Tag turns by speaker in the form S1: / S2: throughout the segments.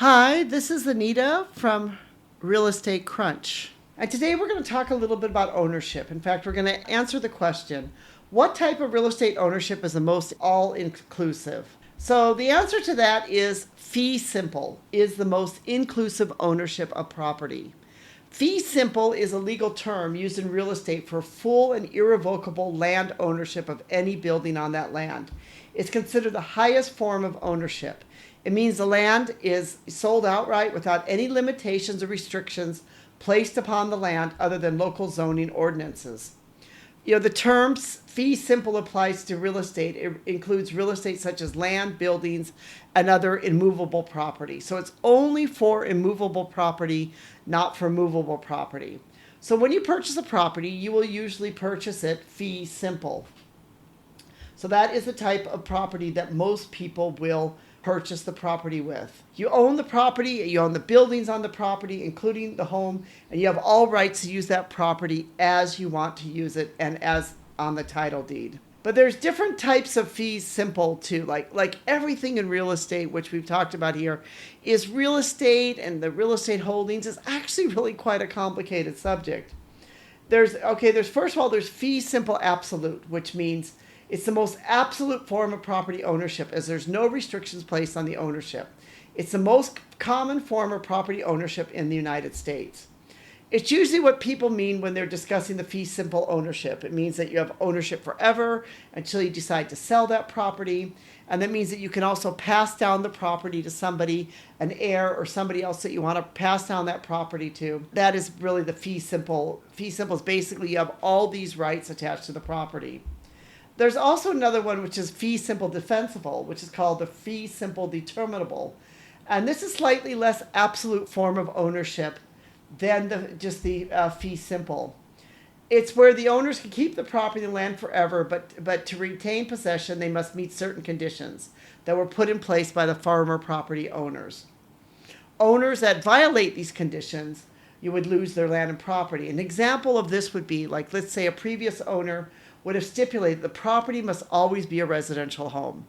S1: Hi, this is Anita from Real Estate Crunch. And today we're going to talk a little bit about ownership. In fact, we're going to answer the question, what type of real estate ownership is the most all-inclusive? So the answer to that is fee simple is the most inclusive ownership of property. Fee simple is a legal term used in real estate for full and irrevocable land ownership of any building on that land. It's considered the highest form of ownership. It means the land is sold outright without any limitations or restrictions placed upon the land other than local zoning ordinances. The term fee simple applies to real estate. It includes real estate such as land, buildings, and other immovable property. So it's only for immovable property, not for movable property. So when you purchase a property, you will usually purchase it fee simple. So that is the type of property that most people will purchase the property with. You own the property, you own the buildings on the property, including the home, and you have all rights to use that property as you want to use it and as on the title deed. But there's different types of fees simple too, like everything in real estate, which we've talked about here, is real estate, and the real estate holdings is actually really quite a complicated subject. There's first of all, there's fee simple absolute, which means it's the most absolute form of property ownership, as there's no restrictions placed on the ownership. It's the most common form of property ownership in the United States. It's usually what people mean when they're discussing the fee simple ownership. It means that you have ownership forever until you decide to sell that property. And that means that you can also pass down the property to somebody, an heir or somebody else that you want to pass down that property to. That is really the fee simple. Fee simple is basically you have all these rights attached to the property. There's also another one, which is fee simple defensible, which is called the fee simple determinable. And this is slightly less absolute form of ownership than the fee simple. It's where the owners can keep the property and land forever, but to retain possession, they must meet certain conditions that were put in place by the former property owners. Owners that violate these conditions, you would lose their land and property. An example of this would be, like, let's say a previous owner would have stipulated the property must always be a residential home,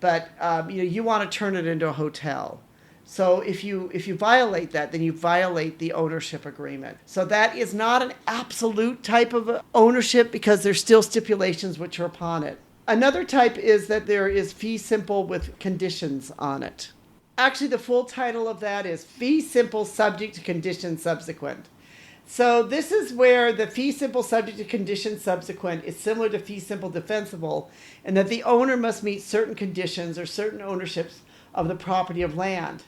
S1: but you want to turn it into a hotel. So if you violate that, then you violate the ownership agreement. So that is not an absolute type of ownership because there's still stipulations which are upon it. Another type is that there is fee simple with conditions on it. Actually, the full title of that is fee simple subject to conditions subsequent. So this is where the fee simple subject to conditions subsequent is similar to fee simple defensible, and that the owner must meet certain conditions or certain ownerships of the property of land.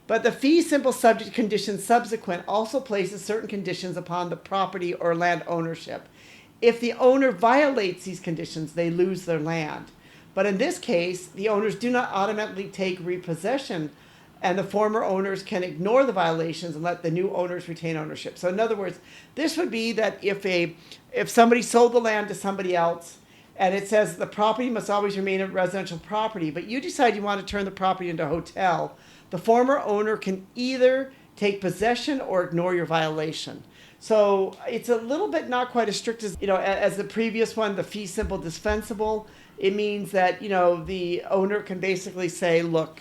S1: But the fee simple subject to conditions subsequent also places certain conditions upon the property or land ownership. If the owner violates these conditions, they lose their land. But in this case, the owners do not automatically take repossession, and the former owners can ignore the violations and let the new owners retain ownership. So in other words, this would be that if somebody sold the land to somebody else, and it says the property must always remain a residential property, but you decide you want to turn the property into a hotel, the former owner can either take possession or ignore your violation. So it's a little bit not quite as strict as the previous one, the fee simple dispensable. It means that the owner can basically say, look,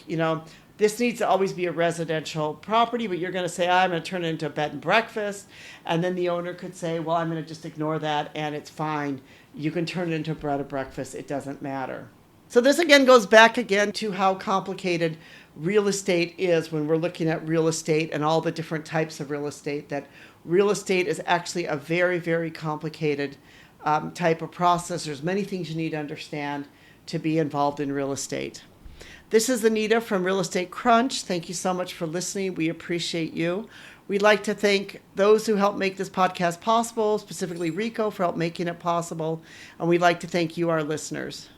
S1: this needs to always be a residential property, but you're going to say, I'm going to turn it into a bed and breakfast. And then the owner could say, well, I'm going to just ignore that and it's fine. You can turn it into a bed and breakfast. It doesn't matter. So this again goes back again to how complicated real estate is when we're looking at real estate and all the different types of real estate, that real estate is actually a very, very complicated type of process. There's many things you need to understand to be involved in real estate. This is Anita from Real Estate Crunch. Thank you so much for listening. We appreciate you. We'd like to thank those who helped make this podcast possible, specifically Rico for help making it possible. And we'd like to thank you, our listeners.